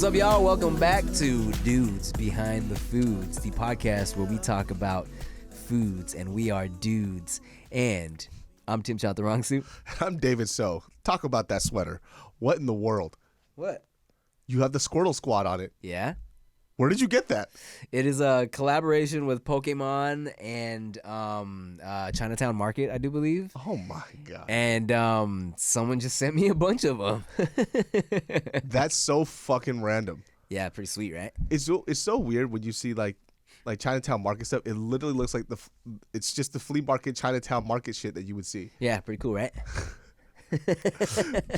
What's up, y'all? Welcome back to Dudes Behind the Foods, the podcast where we talk about foods, and we are dudes. And I'm Tim Chow, the wrong suit. I'm David So. Talk about that sweater. What in the world? What? You have the Squirtle Squad on it. Yeah? Where did you get that? It is a collaboration with Pokemon and Chinatown Market, I do believe. Oh my God. And someone just sent me a bunch of them. That's so fucking random. Yeah, pretty sweet, right? It's so weird when you see like Chinatown Market stuff. It literally looks like it's just the flea market Chinatown Market shit that you would see. Yeah, pretty cool, right?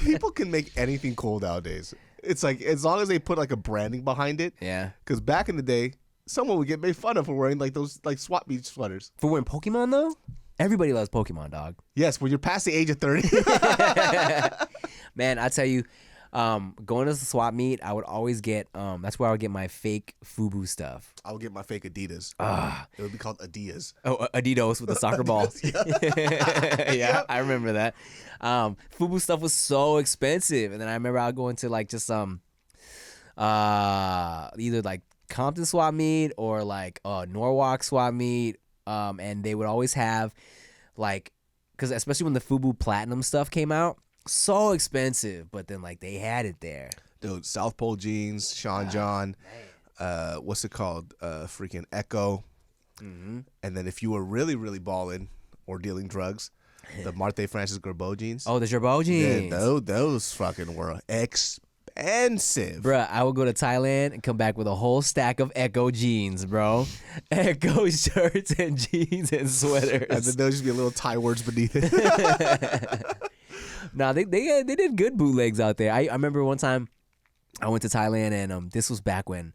People can make anything cool nowadays. It's like as long as they put like a branding behind it. Yeah. Because back in the day, someone would get made fun of for wearing like those like swap meet sweaters. For wearing Pokemon though? Everybody loves Pokemon, dog. Yes, when you're past the age of 30. Man, I tell you, going to the swap meet, I would always get that's where I would get my fake FUBU stuff. I would get my fake Adidas. It would be called Adidas. Oh, Adidas with the soccer ball. Yeah, I remember that. FUBU stuff was so expensive, and then I remember I would go into like just either like Compton swap meet or like Norwalk swap meet, and they would always have like, because especially when the FUBU Platinum stuff came out, so expensive, but then like they had it there. Dude, South Pole jeans, Sean John, what's it called? Freaking Echo. Mm-hmm. And then if you were really, really balling or dealing drugs, the Marte Francis Gerbeau jeans. Oh, the Gerbeau jeans. Yeah, those fucking were expensive. Bruh, I would go to Thailand and come back with a whole stack of Echo jeans, bro. Echo shirts and jeans and sweaters. And then there'll just be a little Thai words beneath it. Nah, they did good bootlegs out there. I remember one time I went to Thailand, and this was back when,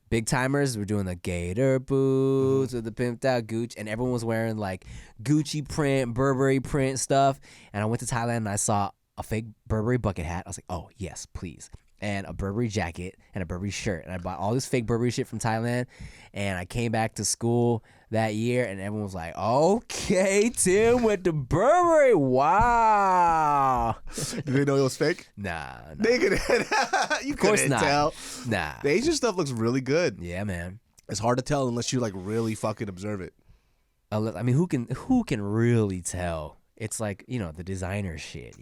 big timers were doing the gator boots with the pimped out Gucci, and everyone was wearing like Gucci print, Burberry print stuff. And I went to Thailand and I saw a fake Burberry bucket hat. I was like, oh yes, please. And a Burberry jacket and a Burberry shirt. And I bought all this fake Burberry shit from Thailand. And I came back to school that year, and everyone was like, okay, Tim with the Burberry. Wow. Did they know it was fake? Nah. They couldn't. You couldn't tell. Nah. The Asian stuff looks really good. Yeah, man. It's hard to tell unless you like really fucking observe it. I mean, who can really tell? It's like, the designer shit,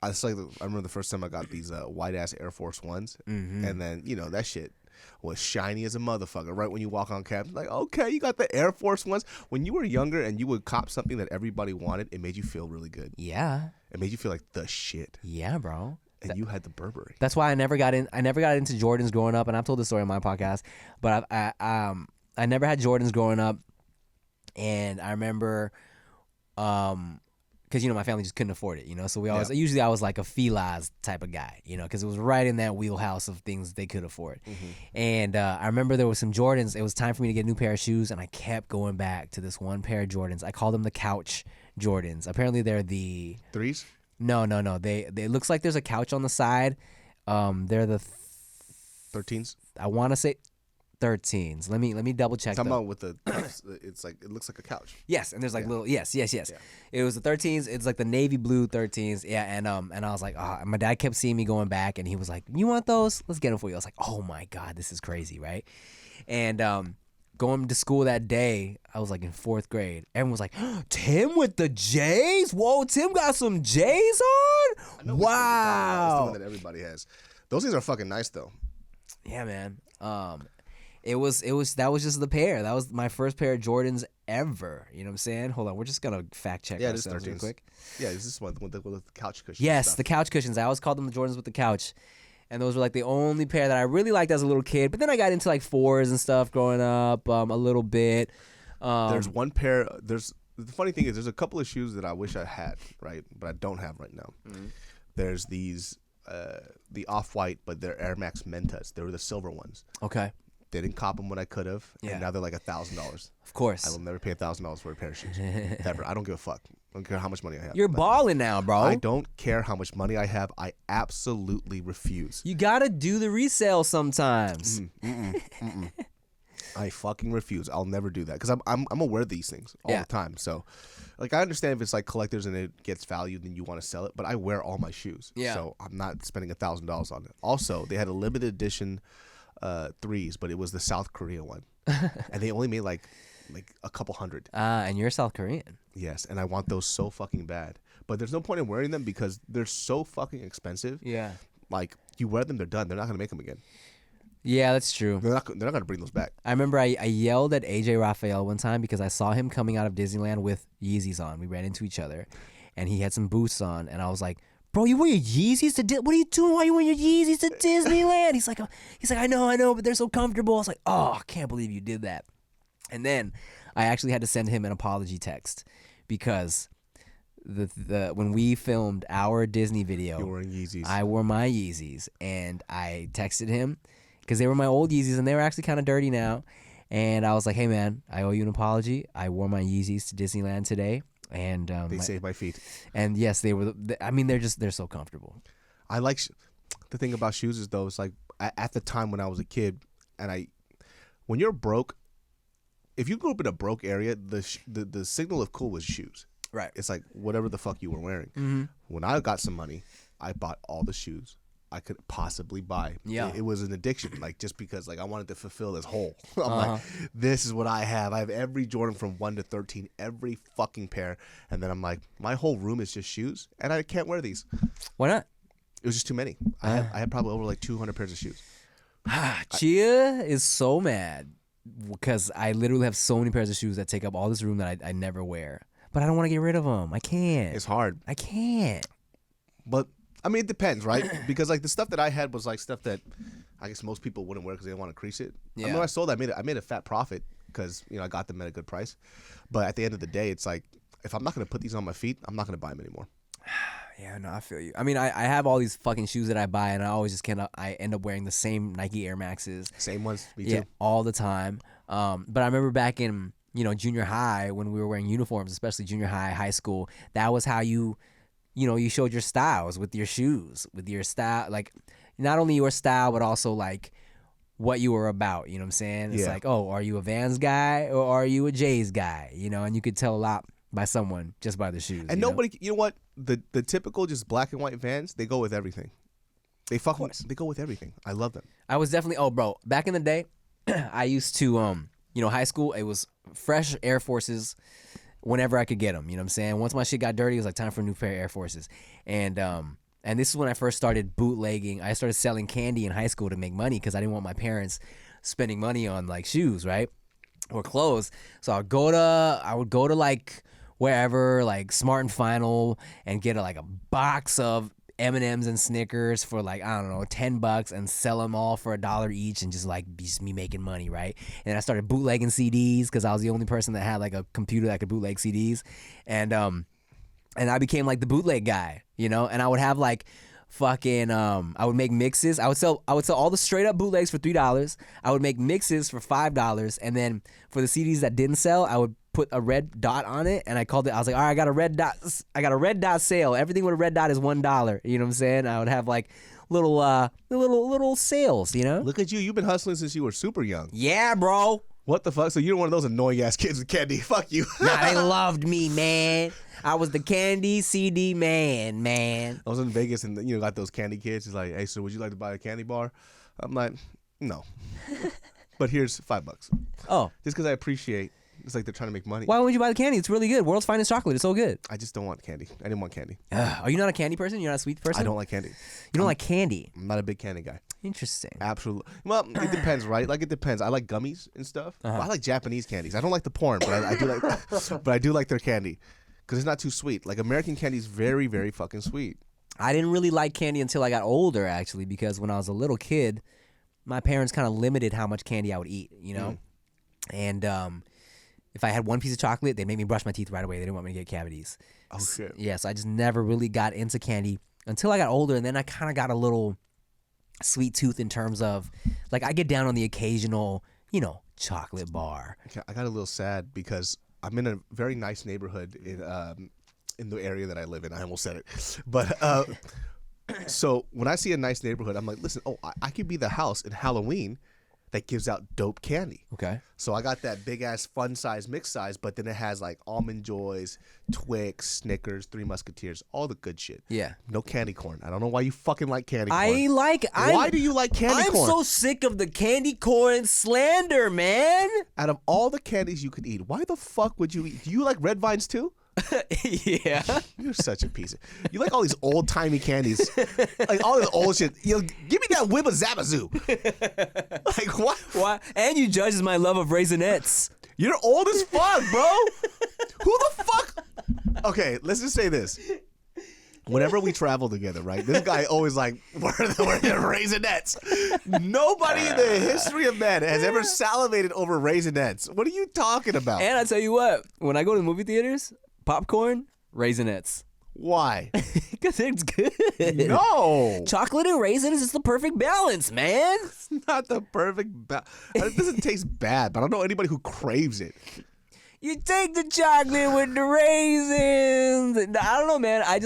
I remember the first time I got these white ass Air Force Ones, and then that shit was shiny as a motherfucker. Right when you walk on campus, like, okay, you got the Air Force Ones. When you were younger and you would cop something that everybody wanted, it made you feel really good. Yeah, it made you feel like the shit. Yeah, bro. And you had the Burberry. That's why I never got into Jordans growing up, and I've told this story on my podcast. But I never had Jordans growing up, and I remember, because my family just couldn't afford it, so we always usually I was like a Feli's type of guy, because it was right in that wheelhouse of things they could afford. And I remember there was some Jordans. It was time for me to get a new pair of shoes, and I kept going back to this one pair of Jordans. I call them the couch Jordans. Apparently they're the threes. No. They looks like there's a couch on the side. They're the 13s. I want to say 13s. Let me double check. Talking about with the, it's like it looks like a couch. Yes, and there's like little yes. Yeah. It was the 13s. It's like the navy blue 13s. Yeah, and I was like, my dad kept seeing me going back, and he was like, "You want those? Let's get them for you." I was like, "Oh my God, this is crazy, right?" And going to school that day, I was like in 4th grade. Everyone was like, "Tim with the J's? Whoa, Tim got some J's on? Wow!" That's the one that everybody has. Those things are fucking nice though. Yeah, man. That was just the pair. That was my first pair of Jordans ever. You know what I'm saying? Hold on, we're just gonna fact check ourselves real quick. Yeah, is this one with the couch cushions? Yes, the couch cushions. I always called them the Jordans with the couch. And those were like the only pair that I really liked as a little kid. But then I got into like 4s and stuff growing up a little bit. There's one pair. The funny thing is there's a couple of shoes that I wish I had, right? But I don't have right now. There's these, the Off-White, but they're Air Max Mentas. They were the silver ones. Okay. They didn't cop them when I could have. Yeah. And now they're like $1,000. Of course. I will never pay $1,000 for a pair of shoes. Ever. I don't give a fuck. I don't care how much money I have. You're balling now, bro. I don't care how much money I have. I absolutely refuse. You gotta do the resale sometimes. I fucking refuse. I'll never do that because I'm aware of these things all the time. So, like, I understand if it's like collectors and it gets valued and you want to sell it, but I wear all my shoes. Yeah. So I'm not spending $1,000 on it. Also, they had a limited edition threes, but it was the South Korea one, and they only made like a couple hundred. And you're South Korean. Yes, and I want those so fucking bad. But there's no point in wearing them because they're so fucking expensive. Yeah. Like, you wear them, they're done. They're not gonna make them again. Yeah, that's true. They're not gonna bring those back. I remember I yelled at AJ Raphael one time because I saw him coming out of Disneyland with Yeezys on. We ran into each other, and he had some boots on, and I was like, "Bro, you wear your Yeezys to what are you doing? Why are you wearing your Yeezys to Disneyland?" He's like, I know, but they're so comfortable. I was like, "Oh, I can't believe you did that." And then I actually had to send him an apology text because the when we filmed our Disney video, you were wearing Yeezys. I wore my Yeezys, and I texted him because they were my old Yeezys, and they were actually kind of dirty now. And I was like, "Hey, man, I owe you an apology. I wore my Yeezys to Disneyland today, and they saved my feet." And yes, they were. I mean, they're so comfortable. I like the thing about shoes is though, it's like at the time when I was a kid, and when you're broke, if you grew up in a broke area, the signal of cool was shoes. Right. It's like whatever the fuck you were wearing. Mm-hmm. When I got some money, I bought all the shoes I could possibly buy. Yeah. It was an addiction, like just because like I wanted to fulfill this hole. I'm like, this is what I have. I have every Jordan from 1 to 13, every fucking pair. And then I'm like, my whole room is just shoes, and I can't wear these. Why not? It was just too many. I had probably over like 200 pairs of shoes. Chia is so mad because I literally have so many pairs of shoes that take up all this room that I never wear. But I don't want to get rid of them. I can't. It's hard. I can't. But I mean, it depends, right? Because like the stuff that I had was like stuff that I guess most people wouldn't wear because they didn't want to crease it. Yeah. I mean, when I sold that, I made a fat profit because I got them at a good price. But at the end of the day, it's like if I'm not gonna put these on my feet, I'm not gonna buy them anymore. Yeah, no, I feel you. I mean, I have all these fucking shoes that I buy, and I always just I end up wearing the same Nike Air Maxes. Same ones, me Yeah, too. all the time. But I remember back in junior high when we were wearing uniforms, especially junior high, high school. That was how you showed your styles with your shoes, with your style, like not only your style but also like what you were about. You know what I'm saying? It's like, oh, are you a Vans guy or are you a J's guy? And you could tell a lot by someone just by the shoes. And nobody, you know what? The typical just black and white Vans, they go with everything. They go with everything. I love them. I was definitely bro. Back in the day, I used to high school. It was fresh Air Forces whenever I could get them. You know what I'm saying? Once my shit got dirty, it was like time for a new pair of Air Forces. And this is when I first started bootlegging. I started selling candy in high school to make money because I didn't want my parents spending money on like shoes, right, or clothes. So I would go to like wherever, like Smart and Final, and get a box of M&Ms and Snickers for like, I don't know, $10 and sell them all for $1 each and just me making money, right? And then I started bootlegging CDs because I was the only person that had like a computer that could bootleg CDs, and I became like the bootleg guy, and I would have like fucking I would make mixes. I would sell all the straight up bootlegs for $3. I would make mixes for $5, and then for the CDs that didn't sell, I would put a red dot on it, and I was like, all right, I got a red dot sale. Everything with a red dot is $1. You know what I'm saying? I would have like little sales, Look at you. You've been hustling since you were super young. Yeah, bro. What the fuck? So you're one of those annoying ass kids with candy. Fuck you. Nah, they loved me, man. I was the candy CD man. I was in Vegas and got those candy kids. It's like, hey, so would you like to buy a candy bar? I'm like, no. But here's $5. Oh. Just because I appreciate. It's like they're trying to make money. Why would you buy the candy? It's really good. World's finest chocolate. It's so good. I just don't want candy. I didn't want candy. Are you not a candy person? You're not a sweet person? I don't like candy. You don't like candy? I'm not a big candy guy. Interesting. Absolutely. Well, it depends, right? Like it depends. I like gummies and stuff. Well, I like Japanese candies. I don't like the porn, but I do like. But I do like their candy because it's not too sweet. Like American candy is very, very fucking sweet. I didn't really like candy until I got older, actually, because when I was a little kid, my parents kind of limited how much candy I would eat. And if I had one piece of chocolate, they made me brush my teeth right away. They didn't want me to get cavities. Oh shit. Yeah, so I just never really got into candy until I got older, and then I kind of got a little sweet tooth in terms of, like, I get down on the occasional, chocolate bar. Okay, I got a little sad because I'm in a very nice neighborhood in the area that I live in. I almost said it, but so when I see a nice neighborhood, I'm like, listen, I could be the house in Halloween that gives out dope candy. Okay. So I got that big ass fun size, mixed size, but then it has like Almond Joys, Twix, Snickers, Three Musketeers, all the good shit. Yeah. No candy corn. I don't know why you fucking like candy corn. Why do you like candy corn? I'm so sick of the candy corn slander, man. Out of all the candies you could eat, why the fuck would you eat? Do you like red vines too? Yeah. You're such a piece of... You like all these old-timey candies. Like all this old shit. Give me that Wibba Zabazoo. Like what? Why? And you judge my love of Raisinets. You're old as fuck, bro. Who the fuck? Okay, let's just say this. Whenever we travel together, right? This guy always like, where are the Raisinets? Nobody in the history of man has ever salivated over Raisinets. What are you talking about? And I tell you what, when I go to the movie theaters, popcorn, Raisinets. Why? Because it's good. No. Chocolate and raisins is the perfect balance, man. It's not the perfect balance. It doesn't taste bad, but I don't know anybody who craves it. You take the chocolate with the raisins. I don't know, man. I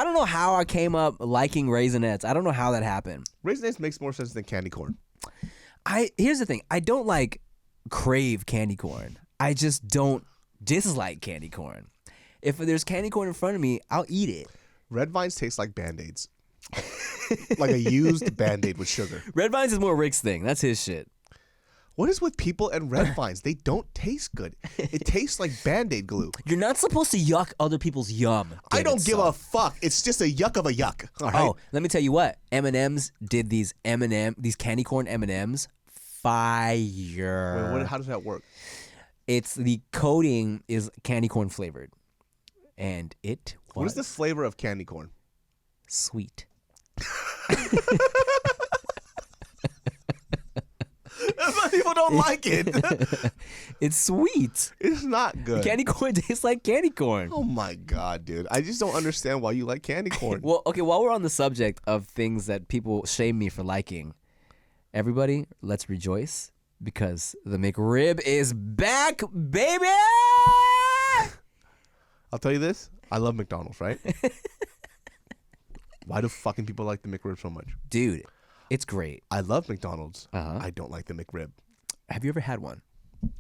don't know how I came up liking Raisinets. I don't know how that happened. Raisinets makes more sense than candy corn. Here's the thing. I don't like crave candy corn. I just don't dislike candy corn. If there's candy corn in front of me, I'll eat it. Red Vines taste like Band-Aids. Like a used Band-Aid with sugar. Red Vines is more Rick's thing. That's his shit. What is with people and Red Vines? They don't taste good. It tastes like Band-Aid glue. You're not supposed to yuck other people's yum. I don't give a fuck. It's just a yuck of a yuck. All right? Oh, let me tell you what. M&M's did these candy corn M&M's. Fire. Wait, how does that work? It's the coating is candy corn flavored. And it was What is the flavor of candy corn? sweet. But people don't like it. It's sweet. It's not good. Candy corn tastes like candy corn. Oh my God, dude. I just don't understand why you like candy corn. Well, okay, while we're on the subject of things that people shame me for liking, everybody, let's rejoice because the McRib is back, baby! I'll tell you this. I love McDonald's, right? Why do fucking people like the McRib so much? Dude, it's great. I love McDonald's. Uh-huh. I don't like the McRib. Have you ever had one?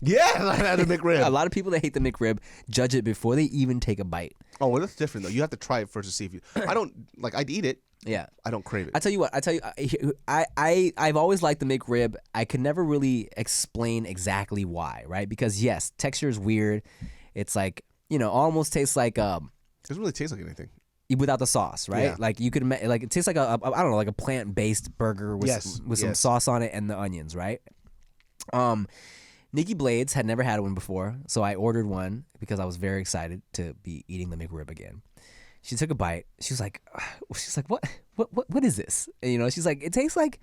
Yeah, I had a McRib. A lot of people that hate the McRib judge it before they even take a bite. Oh, well, that's different though. You have to try it first to see if you. I don't like. I'd eat it. Yeah. I don't crave it. I tell you what. I've always liked the McRib. I could never really explain exactly why, right? Because yes, texture is weird. It's like almost tastes like It doesn't really taste like anything without the sauce, right? Yeah. Like you could like it tastes like I don't know, like a plant-based burger with some sauce on it and the onions, right? Nikki Blades had never had one before, so I ordered one because I was very excited to be eating the McRib again. She took a bite. She was like, what is this? And, she's like, it tastes like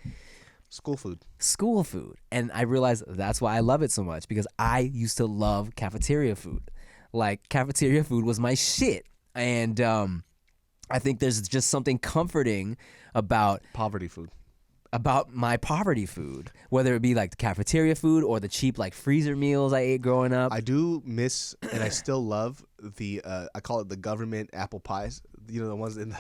school food. School food. And I realized that's why I love it so much because I used to love cafeteria food. Like cafeteria food was my shit. And I think there's just something comforting about Poverty food. About my poverty food, whether it be like the cafeteria food or the cheap like freezer meals I ate growing up. I do miss and I still love the I call it the government apple pies. The ones in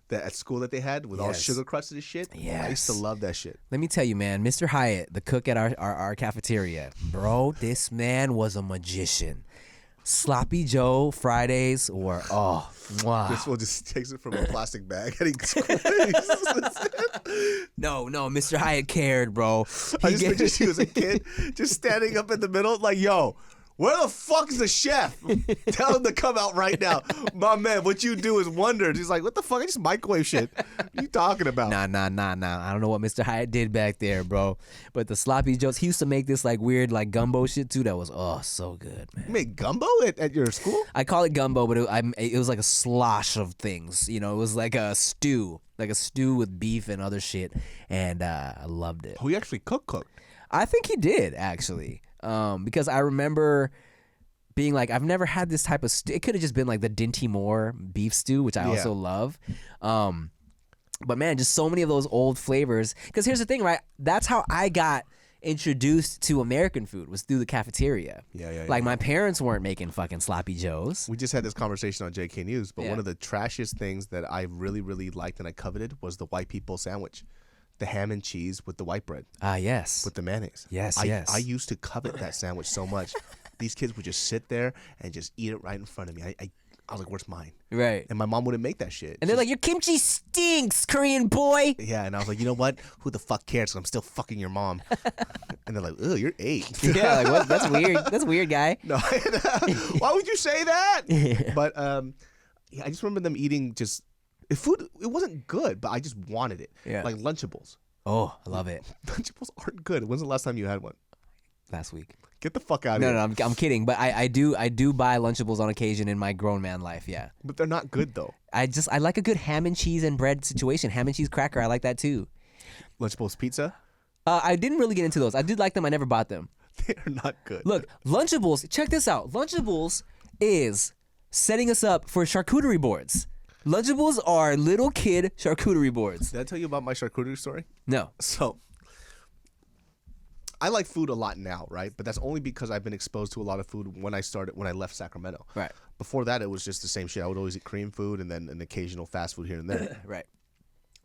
the at school that they had with all sugar crusts and shit. Yes. I used to love that shit. Let me tell you, man, Mr. Hyatt, the cook at our cafeteria, bro, this man was a magician. Sloppy Joe Fridays or wow. This one just takes it from a plastic bag and he squeezes it. No, Mr. Hyatt cared, bro. I just picture you as a kid just standing up in the middle like, yo, where the fuck's the chef? Tell him to come out right now. My man, what you do is wonders. He's like, what the fuck? I just microwave shit. What are you talking about? Nah. I don't know what Mr. Hyatt did back there, bro. But the sloppy joes, he used to make this like weird like gumbo shit too. That was so good, man. You made gumbo at your school? I call it gumbo, but it was like a slosh of things. It was like a stew. Like a stew with beef and other shit. And I loved it. Oh, he actually cooked? I think he did, actually. Because I remember being like, I've never had this type of stew. It could have just been like the Dinty Moore beef stew, which I also love. But man, just so many of those old flavors. Because here's the thing, right? That's how I got introduced to American food was through the cafeteria. Yeah. Like my parents weren't making fucking sloppy joes. We just had this conversation on JK News, but one of the trashiest things that I really, really liked and I coveted was the white people sandwich. the ham and cheese with the white bread. Yes. With the mayonnaise. Yes, I used to covet that sandwich so much. These kids would just sit there and just eat it right in front of me. I was like, where's mine? Right. And my mom wouldn't make that shit. And they're like, your kimchi stinks, Korean boy. Yeah, and I was like, you know what? Who the fuck cares? I'm still fucking your mom. And they're like, ugh, you're 8. Yeah, like, what? That's weird. That's weird, guy. No, why would you say that? But yeah, I just remember them eating just food. It wasn't good, but I just wanted it. Yeah. Like Lunchables. Oh, I love it. Lunchables aren't good. When's the last time you had one? Last week. Get the fuck out of here. No, I'm kidding. But I do buy Lunchables on occasion in my grown man life. Yeah. But they're not good though. I like a good ham and cheese and bread situation. Ham and cheese cracker. I like that too. Lunchables pizza. I didn't really get into those. I did like them. I never bought them. They are not good. Look, Lunchables. Check this out. Lunchables is setting us up for charcuterie boards. Lunchables are little kid charcuterie boards. Did I tell you about my charcuterie story? No. So, I like food a lot now, right? But that's only because I've been exposed to a lot of food when I left Sacramento. Right. Before that, it was just the same shit. I would always eat Korean food and then an occasional fast food here and there. Right.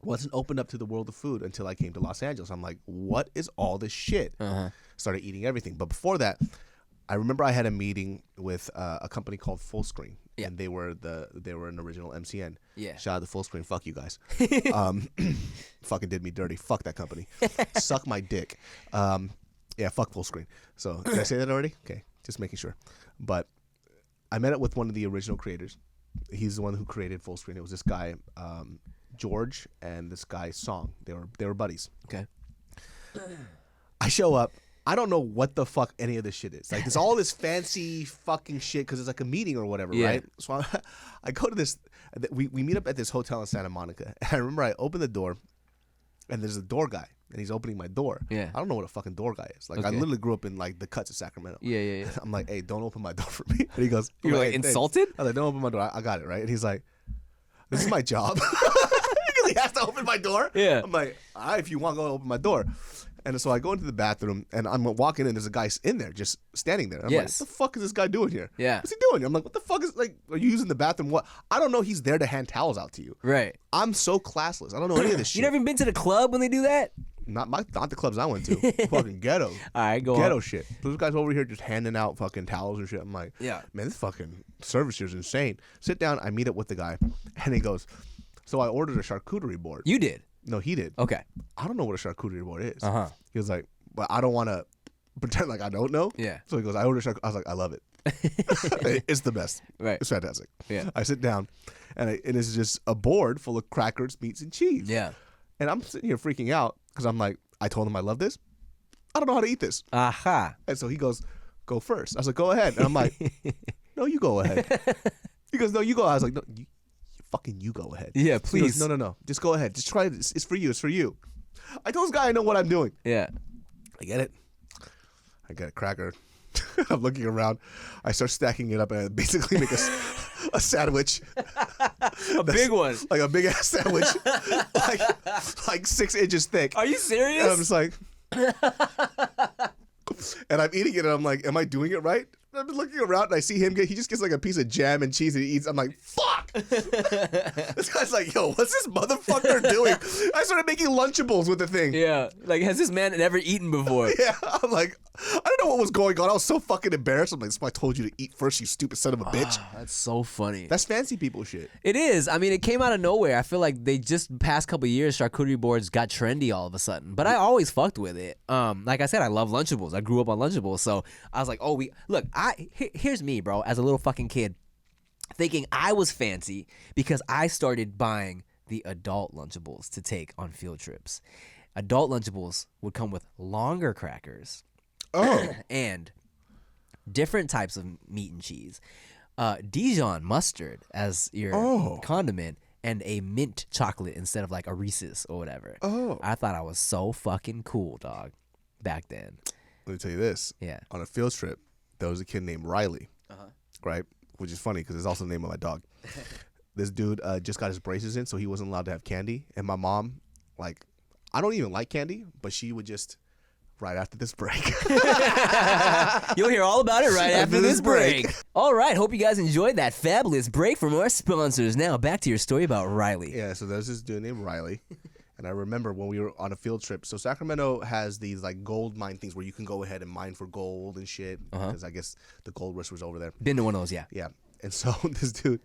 Wasn't opened up to the world of food until I came to Los Angeles. I'm like, what is all this shit? Started eating everything. But before that, I remember I had a meeting with a company called Fullscreen. Yeah. And they were an original MCN. Yeah. Shout out to Fullscreen. Fuck you guys. Fucking did me dirty. Fuck that company. Suck my dick. Yeah, fuck Fullscreen. So did I say that already? Okay, just making sure. But I met up with one of the original creators. He's the one who created Fullscreen. It was this guy, George, and this guy Song. They were buddies. Okay. I show up. I don't know what the fuck any of this shit is. Like, there's all this fancy fucking shit because it's like a meeting or whatever, right? So I go to this. We meet up at this hotel in Santa Monica. And I remember I open the door, and there's a door guy, and he's opening my door. Yeah. I don't know what a fucking door guy is. Like, I Okay. literally grew up in like the cuts of Sacramento. Yeah. I'm like, hey, don't open my door for me. And he goes, You're like "Hey, thanks." insulted? I was like, don't open my door. I got it, right? And he's like, this is my job. Because he has to open my door. Yeah. I'm like, all right, if you want, go open my door. And so I go into the bathroom, and I'm walking in. There's a guy in there, just standing there. I'm like, what the fuck is this guy doing here? Yeah. What's he doing? I'm like, what the fuck is, like, are you using the bathroom? What? I don't know. He's there to hand towels out to you. Right. I'm so classless. I don't know any of this shit. You never even been to the club when they do that? Not the clubs I went to. Fucking ghetto. All right, go Ghetto on. shit. Those guys over here just handing out fucking towels and shit. I'm like, Yeah. man, this fucking service here is insane. Sit down. I meet up with the guy, and he goes, so I ordered a charcuterie board. You did? No, he did. Okay. I don't know what a charcuterie board is. Uh-huh. He was like, but I don't want to pretend like I don't know. Yeah. So he goes, I ordered charcuterie. I was like, I love it. It's the best. Right. It's fantastic. Yeah. I sit down, and it's just a board full of crackers, meats, and cheese. Yeah. And I'm sitting here freaking out because I'm like, I told him I love this. I don't know how to eat this. Aha. And so he goes, go first. I was like, go ahead. And I'm like, no, you go ahead. He goes, no, you go. I was like, no, you go ahead. Yeah, He please. goes, no. Just go ahead. Just try it. It's for you. It's for you. I told this guy I know what I'm doing. Yeah. I get it. I get a cracker. I'm looking around. I start stacking it up and I basically make a sandwich. A big one. Like a big ass sandwich. like 6 inches thick. Are you serious? And I'm just like, and I'm eating it and I'm like, am I doing it right? And I'm looking around and I see him he just gets like a piece of jam and cheese and he eats. I'm like, fuck. This guy's like, yo, what's this motherfucker doing? I started making Lunchables with the thing. Yeah. Like, has this man ever eaten before? Yeah, I'm like, I don't know what was going on. I was so fucking embarrassed. I'm like, that's why I told you to eat first, you stupid son of a bitch. That's so funny. That's fancy people shit. It is. I mean, it came out of nowhere. I feel like they just past couple years, charcuterie boards got trendy all of a sudden. But I always fucked with it. Like I said, I love Lunchables. I grew up on Lunchables, so I was like, oh, here's me, bro, as a little fucking kid, thinking I was fancy because I started buying the adult Lunchables to take on field trips. Adult Lunchables would come with longer crackers. Oh. And different types of meat and cheese. Dijon mustard as your condiment, and a mint chocolate instead of like a Reese's or whatever. Oh. I thought I was so fucking cool, dog, back then. Let me tell you this. Yeah. On a field trip, there was a kid named Riley, right? Which is funny because it's also the name of my dog. This dude just got his braces in, so he wasn't allowed to have candy. And my mom, like, I don't even like candy, but she would just, right after this break. You'll hear all about it right after this break. All right, hope you guys enjoyed that fabulous break from our sponsors. Now back to your story about Riley. Yeah, so there's this dude named Riley. And I remember when we were on a field trip. So Sacramento has these like gold mine things where you can go ahead and mine for gold and shit. Because I guess the gold rush was over there. Been to one of those, yeah. Yeah. And so this dude,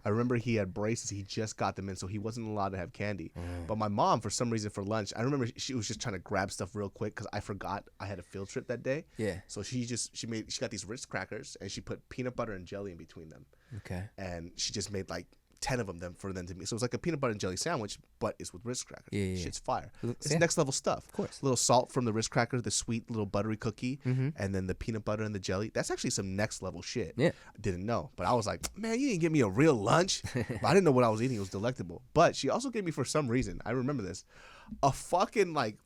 I remember he had braces. He just got them in, so he wasn't allowed to have candy. But my mom, for some reason, for lunch, I remember she was just trying to grab stuff real quick because I forgot I had a field trip that day. Yeah. So she got these Ritz crackers and she put peanut butter and jelly in between them. Okay. And she just made like 10 of them for them to me. So it was like a peanut butter and jelly sandwich, but it's with Ritz crackers. Yeah. Shit's fire. It's Yeah. next level stuff. Of course. A little salt from the Ritz cracker, the sweet little buttery cookie, and then the peanut butter and the jelly. That's actually some next level shit. Yeah. I didn't know. But I was like, man, you didn't give me a real lunch. But I didn't know what I was eating. It was delectable. But she also gave me, for some reason, I remember this, a fucking like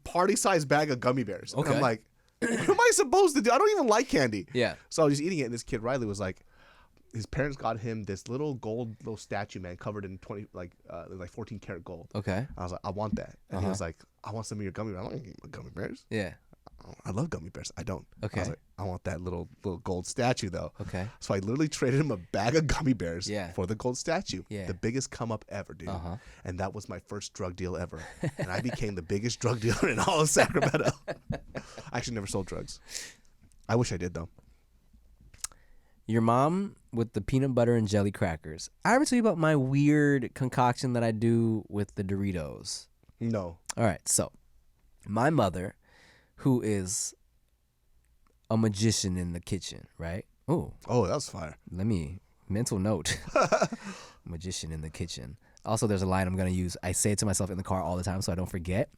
party-sized bag of gummy bears. Okay. And I'm like, what am I supposed to do? I don't even like candy. Yeah. So I was just eating it, and this kid, Riley, was like, his parents got him this little gold statue, man, covered in 14 karat gold. Okay. I was like, I want that. And he was like, I want some of your gummy bears. I'm like, gummy bears? Yeah. I love gummy bears. I don't. Okay. I was like, I want that little gold statue, though. Okay. So I literally traded him a bag of gummy bears Yeah. for the gold statue. Yeah. The biggest come up ever, dude. And that was my first drug deal ever. And I became the biggest drug dealer in all of Sacramento. I actually never sold drugs. I wish I did, though. Your mom with the peanut butter and jelly crackers. I ever tell you about my weird concoction that I do with the Doritos? No. All right, so my mother, who is a magician in the kitchen, right? Oh, that was fire. Mental note. Magician in the kitchen. Also, there's a line I'm going to use. I say it to myself in the car all the time so I don't forget.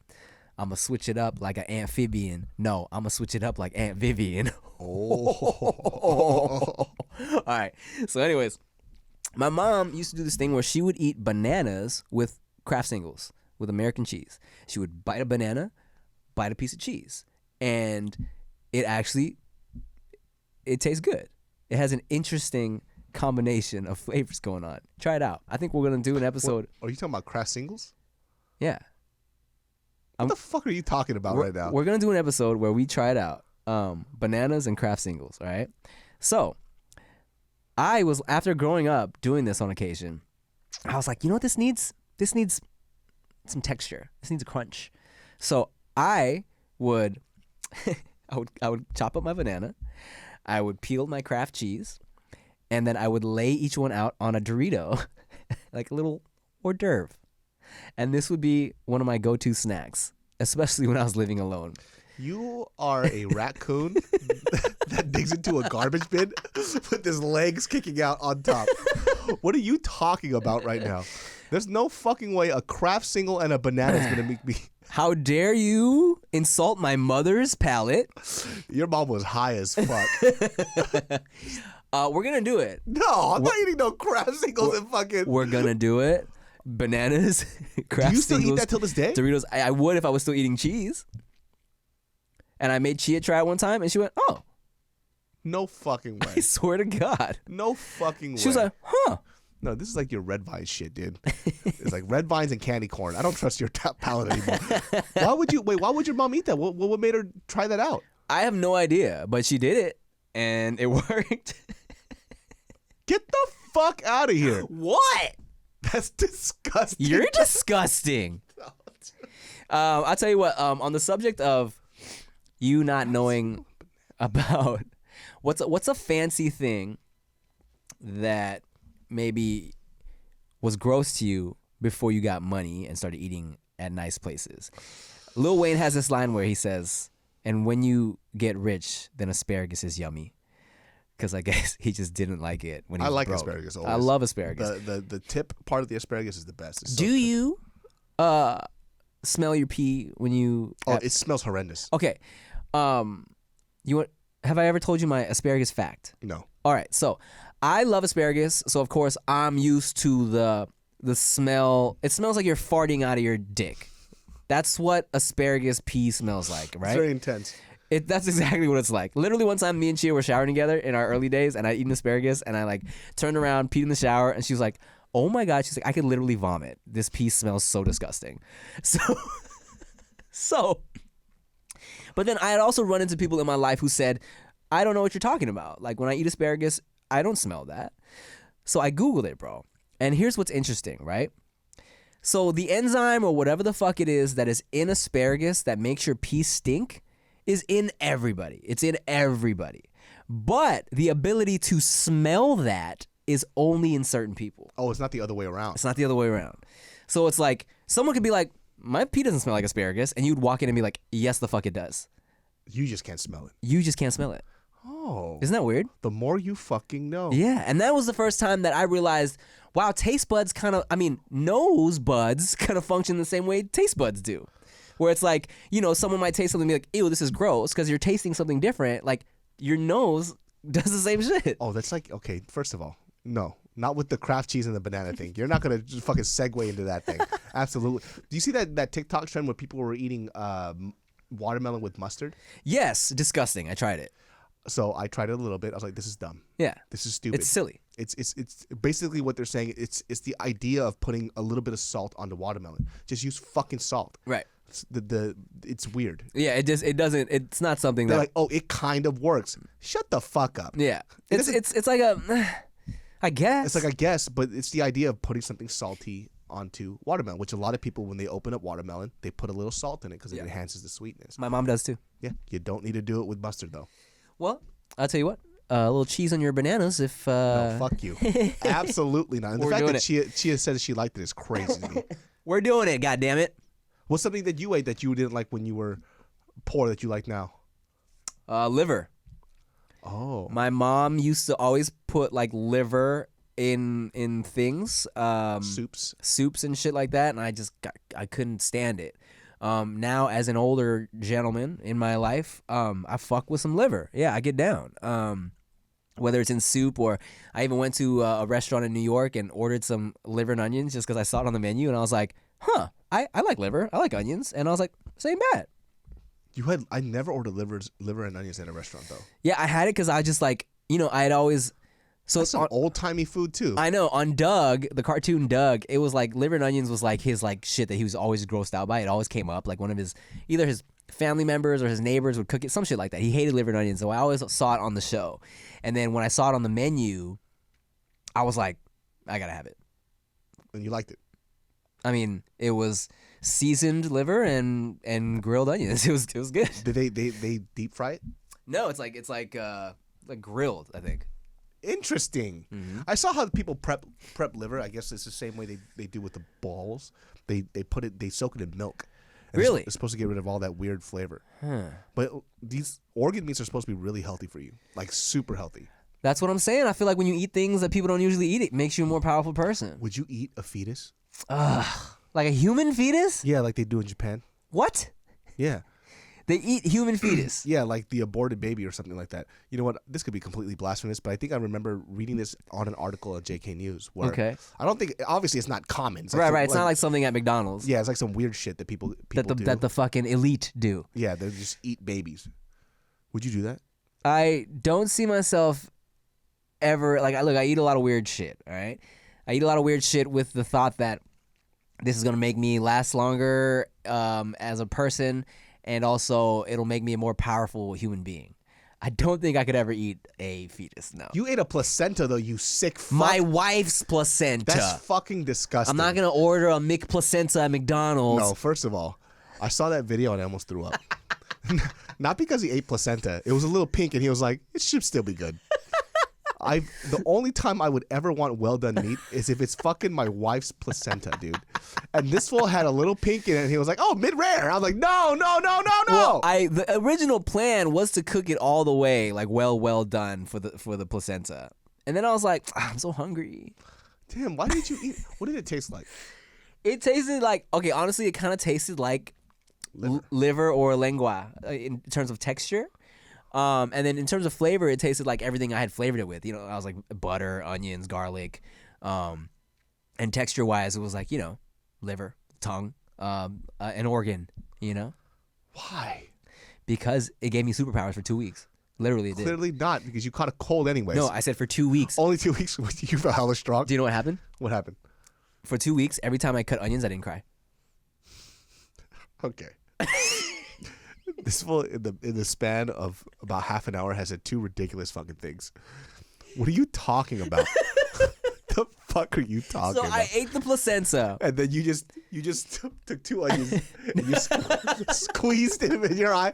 I'm going to switch it up like an amphibian. No, I'm going to switch it up like Aunt Vivian. All right. So anyways, my mom used to do this thing where she would eat bananas with Kraft singles, with American cheese. She would bite a banana, bite a piece of cheese. And it tastes good. It has an interesting combination of flavors going on. Try it out. I think we're going to do an episode. Are you talking about Kraft singles? Yeah. What the fuck are you talking about right now? We're going to do an episode where we try it out. Bananas and Kraft singles, all right? So, I was, after growing up doing this on occasion, I was like, you know what this needs? This needs some texture. This needs a crunch. So, I would chop up my banana. I would peel my Kraft cheese. And then I would lay each one out on a Dorito, like a little hors d'oeuvre. And this would be one of my go-to snacks, especially when I was living alone. You are a raccoon that digs into a garbage bin with his legs kicking out on top. What are you talking about right now? There's no fucking way a Kraft single and a banana is going to make me... How dare you insult my mother's palate? Your mom was high as fuck. We're going to do it. No, I'm not eating no Kraft singles and fucking... We're going to do it. Bananas, Kraft Do you still singles, eat that till this day? Doritos. I would if I was still eating cheese. And I made Chia try it one time, and she went, oh. No fucking way. I swear to God. No fucking way. She was like, huh. No, this is like your red vine shit, dude. It's like red vines and candy corn. I don't trust your palate anymore. Why would your mom eat that? What made her try that out? I have no idea, but she did it, and it worked. Get the fuck out of here. What? That's disgusting. You're disgusting. I'll tell you what, on the subject of you not knowing about what's a fancy thing that maybe was gross to you before you got money and started eating at nice places. Lil Wayne has this line where he says, and when you get rich, then asparagus is yummy. Because I guess he just didn't like it when he was broke. Asparagus always. I love asparagus. The tip part of the asparagus is the best. It's so Do good. you smell your pee when you... Oh, it smells horrendous. Okay. Have I ever told you my asparagus fact? No. All right. So I love asparagus. So of course I'm used to the smell. It smells like you're farting out of your dick. That's what asparagus pee smells like, right? It's very intense. That's exactly what it's like. Literally one time me and Chia were showering together in our early days and I eaten asparagus and I like turned around, peed in the shower, and she was like, oh my God. She's like, I could literally vomit. This pee smells so disgusting. So, but then I had also run into people in my life who said, I don't know what you're talking about. Like when I eat asparagus, I don't smell that. So I Googled it, bro. And here's what's interesting, right? So the enzyme or whatever the fuck it is that is in asparagus that makes your pee stink is in everybody. It's in everybody. But the ability to smell that is only in certain people. Oh, it's not the other way around. It's not the other way around. So it's like someone could be like, my pee doesn't smell like asparagus. And you'd walk in and be like, yes, the fuck it does. You just can't smell it. You just can't smell it. Oh. Isn't that weird? The more you fucking know. Yeah. And that was the first time that I realized, wow, taste buds nose buds kind of function the same way taste buds do. Where it's like, someone might taste something and be like, ew, this is gross, because you're tasting something different. Like, your nose does the same shit. Oh, that's like, okay, first of all, no. Not with the Kraft cheese and the banana thing. You're not going to just fucking segue into that thing. Absolutely. Do you see that TikTok trend where people were eating watermelon with mustard? Yes. Disgusting. I tried it. So I tried it a little bit. I was like, this is dumb. Yeah. This is stupid. It's silly. It's basically what they're saying. It's the idea of putting a little bit of salt on the watermelon. Just use fucking salt. Right. It's weird. Yeah, it's not something They're that like, oh, it kind of works. Shut the fuck up. Yeah. It's like I guess. It's like I guess, but it's the idea of putting something salty onto watermelon, which a lot of people, when they open up watermelon, they put a little salt in it because it enhances the sweetness. My mom does too. Yeah, you don't need to do it with mustard though. Well, I'll tell you what. A little cheese on your bananas if... No, fuck you. Absolutely not. And the We're fact doing that Chia said she liked it is crazy to me. We're doing it, goddammit. What's something that you ate that you didn't like when you were poor that you like now? Liver. Oh. My mom used to always put like liver in things. Soups and shit like that, and I couldn't stand it. Now as an older gentleman in my life, I fuck with some liver. Yeah, I get down. Whether it's in soup or I even went to a restaurant in New York and ordered some liver and onions just because I saw it on the menu, and I was like, huh, I like liver, I like onions, and I was like, same bad. I never ordered liver and onions at a restaurant though. Yeah, I had it because I just like, I had always. So that's some old timey food too. I know on Doug, the cartoon Doug, it was like liver and onions was like his like shit that he was always grossed out by. It always came up like one of either his family members or his neighbors would cook it, some shit like that. He hated liver and onions, so I always saw it on the show. And then when I saw it on the menu, I was like, I gotta have it. And you liked it. I mean, it was seasoned liver and grilled onions. It was good. Did they deep fry it? No, it's like grilled, I think. Interesting. Mm-hmm. I saw how people prep liver. I guess it's the same way they do with the balls. They soak it in milk. Really? It's supposed to get rid of all that weird flavor. Huh. But these organ meats are supposed to be really healthy for you, like super healthy. That's what I'm saying. I feel like when you eat things that people don't usually eat, it makes you a more powerful person. Would you eat a fetus? Like a human fetus? Yeah, like they do in Japan. What? Yeah. They eat human fetus. Yeah, like the aborted baby or something like that. You know what? This could be completely blasphemous, but I think I remember reading this on an article at JK News. Where I don't think, obviously it's not common. It's like right. It's not like something at McDonald's. Yeah, it's like some weird shit that people do. That the fucking elite do. Yeah, they just eat babies. Would you do that? I don't see myself ever, I eat a lot of weird shit, all right? I eat a lot of weird shit with the thought that this is going to make me last longer as a person, and also it'll make me a more powerful human being. I don't think I could ever eat a fetus, no. You ate a placenta, though, you sick fuck. My wife's placenta. That's fucking disgusting. I'm not going to order a McPlacenta at McDonald's. No, first of all, I saw that video and I almost threw up. Not because he ate placenta. It was a little pink and he was like, it should still be good. The only time I would ever want well done meat is if it's fucking my wife's placenta, dude. And this fool had a little pink in it and he was like, oh, mid-rare. I was like, no. Well, the original plan was to cook it all the way, like well done for the placenta. And then I was like, I'm so hungry. Damn, why did you eat? What did it taste like? It tasted like, okay, honestly, it kind of tasted like liver or lengua in terms of texture. And then in terms of flavor, it tasted like everything I had flavored it with. I was like butter, onions, garlic. And texture-wise, it was like, liver, tongue, an organ, Why? Because it gave me superpowers for 2 weeks. Literally, it did. Clearly not, because you caught a cold anyways. No, I said for 2 weeks. Only 2 weeks? You felt hella strong? Do you know what happened? What happened? For 2 weeks, every time I cut onions, I didn't cry. Okay. This fool in the span of about half an hour has said two ridiculous fucking things. What are you talking about? The fuck are you talking So about? I ate the placenta. And then you just took 2 onions and you squeezed them in your eye.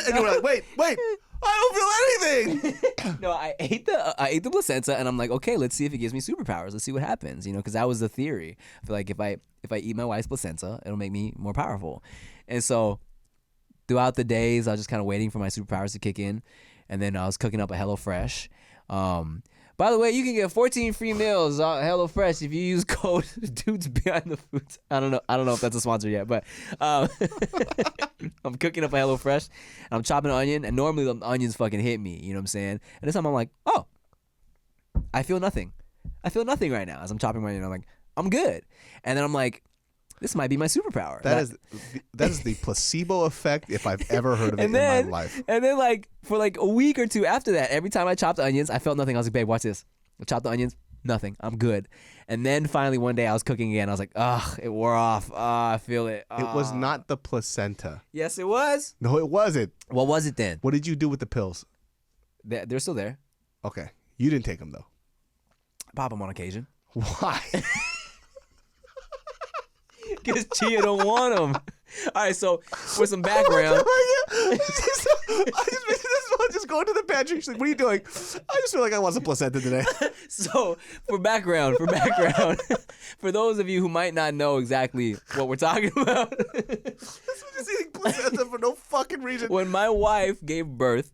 And you were like, wait, I don't feel anything. No, I ate the placenta, and I'm like, okay, let's see if it gives me superpowers. Let's see what happens, because that was the theory. I feel like if I eat my wife's placenta, it'll make me more powerful. And so throughout the days, I was just kind of waiting for my superpowers to kick in, and then I was cooking up a HelloFresh. By the way, you can get 14 free meals on HelloFresh if you use code Dudes Behind the Foods. I don't know if that's a sponsor yet, but I'm cooking up a HelloFresh, and I'm chopping an onion, and normally the onions fucking hit me, you know what I'm saying? And this time I'm like, oh, I feel nothing. I feel nothing right now as I'm chopping my onion. I'm like, I'm good. And then I'm like, this might be my superpower. That is the placebo effect if I've ever heard of it in my life. And then for a week or two after that, every time I chopped onions, I felt nothing. I was like, babe, watch this. I chopped the onions, nothing. I'm good. And then finally one day I was cooking again. I was like, ugh, it wore off. I feel it. It was not the placenta. Yes, it was. No, it wasn't. What was it then? What did you do with the pills? They're still there. Okay. You didn't take them though. Pop them on occasion. Why? Because Chia don't want them. All right, so for some background. Just go into the pantry. She's like, what are you doing? I just feel like I want some placenta today. So for background, for those of you who might not know exactly what we're talking about. This was just eating placenta for no fucking reason. When my wife gave birth,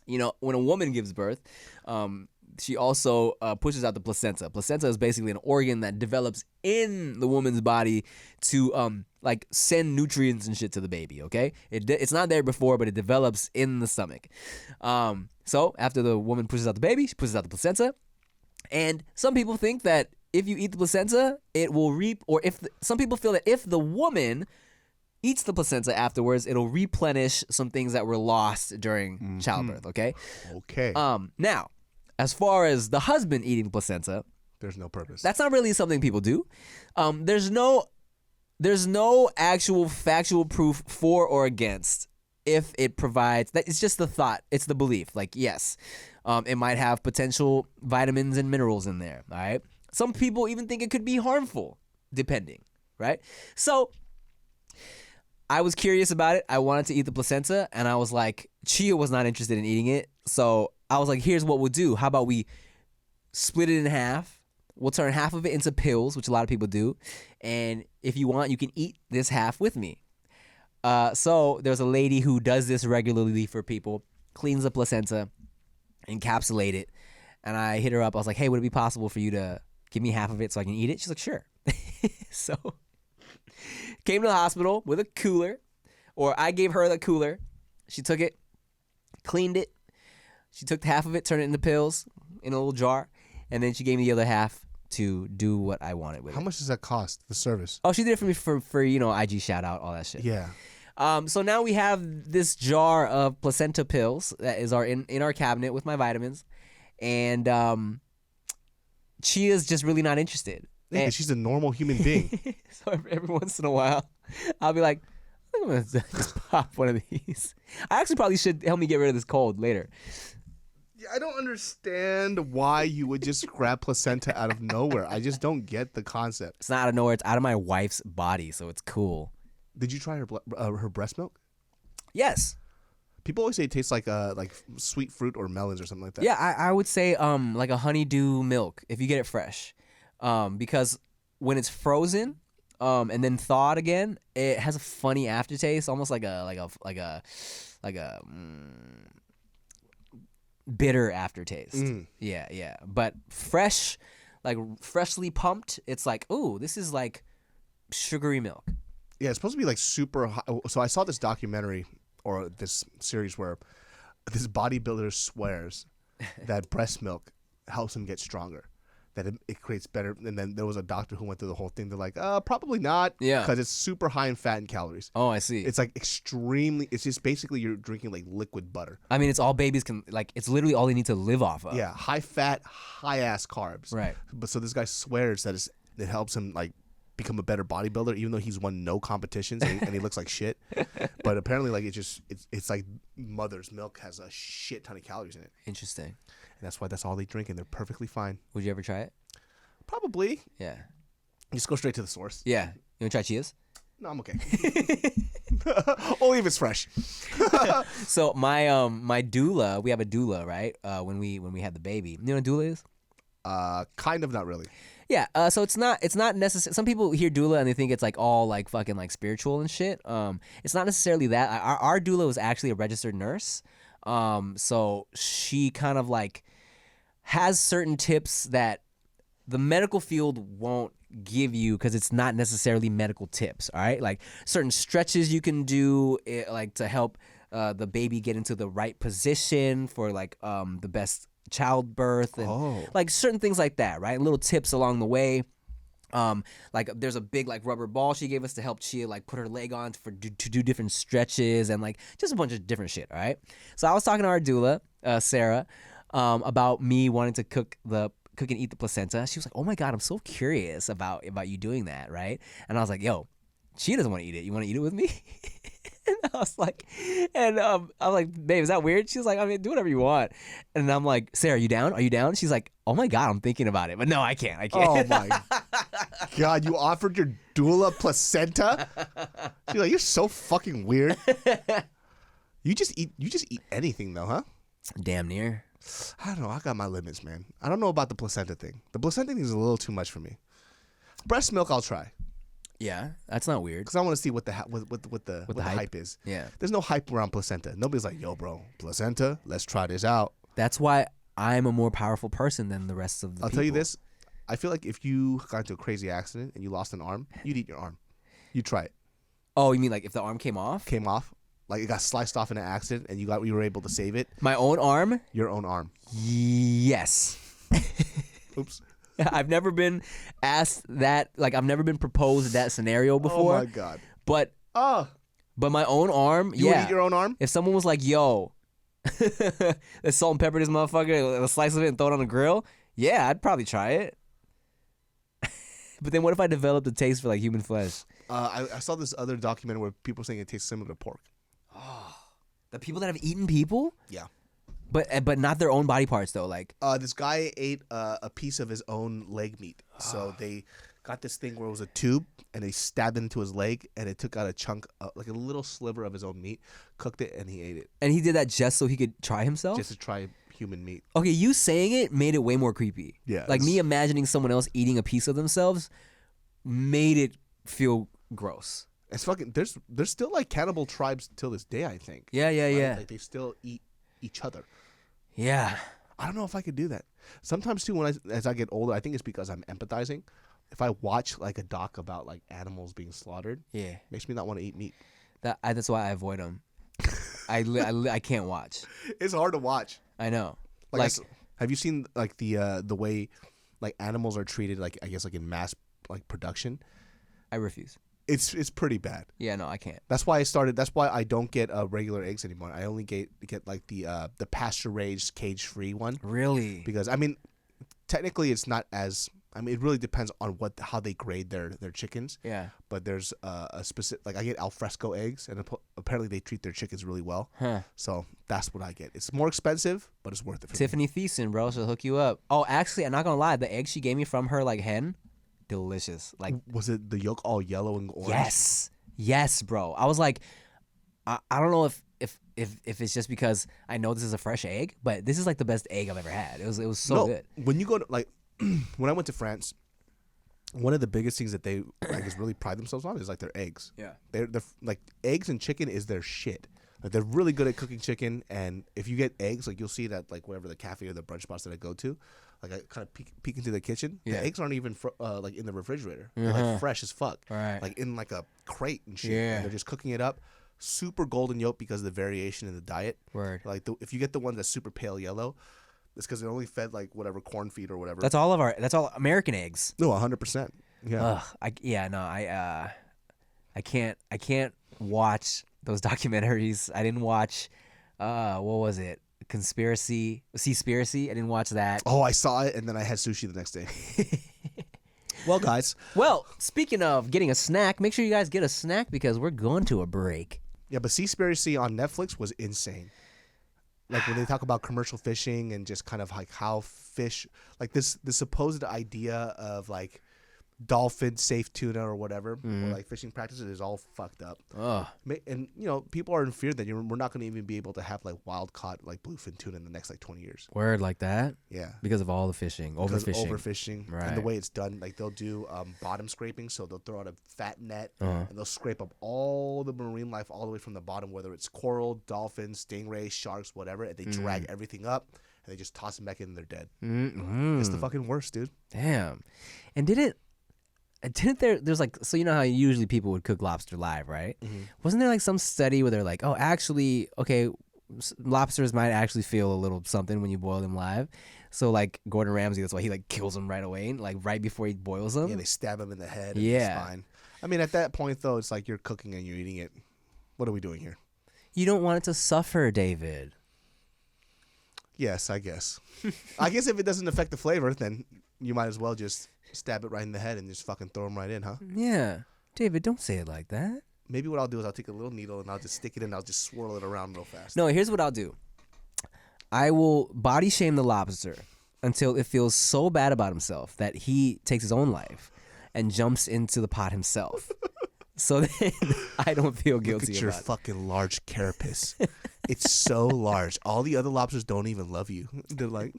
when a woman gives birth, she also pushes out the placenta. Placenta is basically an organ that develops in the woman's body to send nutrients and shit to the baby, okay? It's not there before, but it develops in the stomach. So after the woman pushes out the baby, she pushes out the placenta. And some people think that if you eat the placenta, it will some people feel that if the woman eats the placenta afterwards, it'll replenish some things that were lost during childbirth, okay? Okay. Now, as far as the husband eating the placenta, there's no purpose. That's not really something people do. There's no actual factual proof for or against if it provides. It's just the thought. It's the belief. Like, yes, it might have potential vitamins and minerals in there. All right. Some people even think it could be harmful, depending. Right. So I was curious about it. I wanted to eat the placenta, and I was like, Chia was not interested in eating it. So I was like, here's what we'll do. How about we split it in half? We'll turn half of it into pills, which a lot of people do. And if you want, you can eat this half with me. So there's a lady who does this regularly for people, cleans the placenta, encapsulate it. And I hit her up. I was like, hey, would it be possible for you to give me half of it so I can eat it? She's like, sure. So came to the hospital with a cooler, or I gave her the cooler. She took it, cleaned it. She took half of it, turned it into pills in a little jar, and then she gave me the other half to do what I wanted with it. How much does that cost, the service? Oh, she did it for me for IG shout out, all that shit. Yeah. So now we have this jar of placenta pills that is in our cabinet with my vitamins, and Chia's just really not interested. Yeah, she's a normal human being. So every once in a while, I'll be like, I'm gonna just pop one of these. I actually probably should help me get rid of this cold later. Yeah, I don't understand why you would just grab placenta out of nowhere. I just don't get the concept. It's not out of nowhere. It's out of my wife's body, so it's cool. Did you try her breast milk? Yes. People always say it tastes like sweet fruit or melons or something like that. Yeah, I would say like a honeydew milk if you get it fresh, because when it's frozen and then thawed again, it has a funny aftertaste, almost like a bitter aftertaste. Yeah. But fresh, like freshly pumped, it's like, ooh, this is like sugary milk. Yeah, it's supposed to be like super high. So I saw this documentary or this series where this bodybuilder swears that breast milk helps him get stronger, that it creates better. And then there was a doctor who went through the whole thing. They're like, probably not. Yeah. Because it's super high in fat and calories. Oh, I see. It's like extremely, it's just basically you're drinking like liquid butter. I mean, it's all babies can, like, it's literally all they need to live off of. Yeah, high fat, high ass carbs. Right. But so this guy swears that it helps him like become a better bodybuilder, even though he's won no competitions and he looks like shit. But apparently, like it's like mother's milk has a shit ton of calories in it. Interesting. And that's all they drink, and they're perfectly fine. Would you ever try it? Probably. Yeah. Just go straight to the source. Yeah. You want to try Chia's? No, I'm okay. Only if it's fresh. So my doula, we have a doula, right? When we had the baby, you know what a doula is? Kind of, not really. Yeah. So it's not necessary. Some people hear doula and they think it's like all like fucking like spiritual and shit. It's not necessarily that. Our doula was actually a registered nurse. So she kind of like has certain tips that the medical field won't give you because it's not necessarily medical tips. All right, like certain stretches you can do, like to help the baby get into the right position for like the best childbirth and like certain things like that, right? Little tips along the way. Like there's a big like rubber ball she gave us to help Chia like put her leg on to do different stretches and like just a bunch of different shit. All right. So I was talking to our doula, Sarah, about me wanting to cook and eat the placenta. She was like, "Oh my God, I'm so curious about you doing that, right?" And I was like, "Yo, she doesn't want to eat it. You want to eat it with me?" And I was like, "Babe, is that weird?" She was like, "I mean, do whatever you want." And I'm like, "Sarah, are you down? Are you down?" She's like, "Oh my God, I'm thinking about it, but no, I can't." Oh my God, you offered your doula placenta? She's like, "You're so fucking weird." You just eat anything though, huh? Damn near. I don't know. I got my limits, man. I don't know about the placenta thing. The placenta thing is a little too much for me. Breast milk, I'll try. Yeah, that's not weird. Because I want to see what the hype is. Yeah. There's no hype around placenta. Nobody's like, "Yo, bro, placenta, let's try this out." That's why I'm a more powerful person than the rest of the people. I'll tell you this. I feel like if you got into a crazy accident and you lost an arm, you'd eat your arm. You'd try it. Oh, you mean like if the arm came off? Came off? Like it got sliced off in an accident and you were able to save it? My own arm? Your own arm. Yes. Oops. I've never been asked that. Like I've never been proposed that scenario before. Oh my God. But my own arm, you would eat your own arm? If someone was like, "Yo, let's salt and pepper this motherfucker, a slice of it and throw it on the grill," yeah, I'd probably try it. But then what if I developed a taste for like human flesh? I saw this other documentary where people saying it tastes similar to pork. Oh, the people that have eaten people? Yeah. But not their own body parts though. Like this guy ate a piece of his own leg meat. So they got this thing where it was a tube and they stabbed it into his leg and it took out a chunk, like a little sliver of his own meat, cooked it, and he ate it. And he did that just so he could try himself? Just to try human meat. Okay, you saying it made it way more creepy. Yeah. Like me imagining someone else eating a piece of themselves made it feel gross. It's fucking. There's still like cannibal tribes till this day, I think. Yeah. Like they still eat each other. Yeah. I don't know if I could do that. Sometimes too, as I get older, I think it's because I'm empathizing. If I watch like a doc about like animals being slaughtered, Yeah. makes me not want to eat meat. That's why I avoid them. I can't watch. It's hard to watch. I know. Like have you seen like the way like animals are treated, like I guess like in mass like production? I refuse. It's pretty bad. Yeah, no, I can't. That's why I don't get regular eggs anymore. I only get like the pasture raised cage free one. Really? Because I mean, technically it's not as. I mean, it really depends on how they grade their chickens. Yeah. But there's a specific, like I get alfresco eggs, and apparently they treat their chickens really well. Huh. So that's what I get. It's more expensive, but it's worth it for Tiffany Thiessen, bro, she'll hook you up. Oh, actually, I'm not gonna lie. The eggs she gave me from her like hen, delicious. Like, was it the yolk all yellow and orange? Yes, bro. I was like, I don't know if it's just because I know this is a fresh egg, but this is like the best egg I've ever had. It was so good. When you go to like. When I went to France, one of the biggest things that they like is really pride themselves on is like their eggs. Yeah, they're like eggs and chicken is their shit. Like they're really good at cooking chicken, and if you get eggs, like you'll see that like wherever the cafe or the brunch spots that I go to, like I kind of peek into the kitchen. Yeah. The eggs aren't even like in the refrigerator. They're like fresh as fuck. Right. Like in like a crate and shit. Yeah. And they're just cooking it up. Super golden yolk because of the variation in the diet. Word. Like if you get the one that's super pale yellow. It's because they're only fed like whatever corn feed or whatever. That's all American eggs. No, 100%. Yeah. I can't watch those documentaries. I didn't watch what was it? Seaspiracy. I didn't watch that. Oh, I saw it and then I had sushi the next day. Well, guys. Well, speaking of getting a snack, make sure you guys get a snack because we're going to a break. Yeah, but Seaspiracy on Netflix was insane. Like when they talk about commercial fishing and just kind of like how fish, like the supposed idea of like dolphin safe tuna or whatever, or like fishing practices is all fucked up. And people are in fear that we're not going to even be able to have like wild caught like bluefin tuna in the next like 20 years. Word like that? Yeah. Because of all the fishing, overfishing, right? And the way it's done, like they'll do bottom scraping, so they'll throw out a fat net and they'll scrape up all the marine life all the way from the bottom, whether it's coral, dolphins, stingrays, sharks, whatever, and they drag everything up and they just toss them back in and they're dead. It's the fucking worst, dude. Damn. And there's like, so you know how usually people would cook lobster live, right? Wasn't there like some study where they're like, oh, actually, okay, lobsters might actually feel a little something when you boil them live. So like Gordon Ramsay, that's why he like kills them right away, like right before he boils them. Yeah, they stab them in the head and the spine. I mean, at that point though, it's like you're cooking and you're eating it. What are we doing here? You don't want it to suffer, David. Yes, I guess. I guess if it doesn't affect the flavor, then you might as well just stab it right in the head and just fucking throw them right in, huh? Yeah. David, don't say it like that. Maybe what I'll do is I'll take a little needle and I'll just stick it in and I'll just swirl it around real fast. No, here's what I'll do. I will body shame the lobster until it feels so bad about himself that he takes his own life and jumps into the pot himself. So then I don't feel guilty Look at your about fucking large carapace. It's so large. All the other lobsters don't even love you. They're like,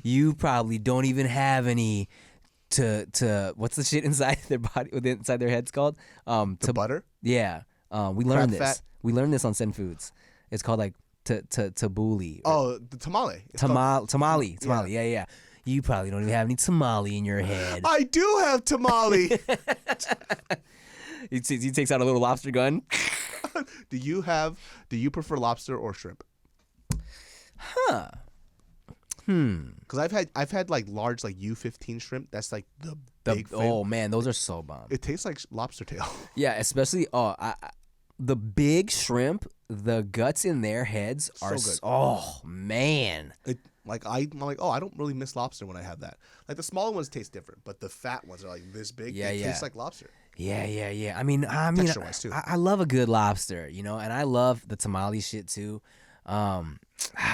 You probably don't even have any to what's the shit inside their body, inside their heads called? to butter? Yeah. We learned this. Fat? We learned this on Sen Foods. It's called like tabbouleh. Oh, the tamale. Tamale. Yeah. You probably don't even have any tamale in your head. I do have tamale. He takes out a little lobster gun. Do you prefer lobster or shrimp? Because I've had like large like U15 shrimp. That's like the big thing. Oh man, those are so bomb. It tastes like lobster tail. Yeah, especially the big shrimp. The guts in their heads are So good. Oh man. I'm like, oh, I don't really miss lobster when I have that. Like the smaller ones taste different, but the fat ones are like this big. They taste like lobster. Yeah. I mean, Texture-wise, too. I love a good lobster, and I love the tamale shit too. Man,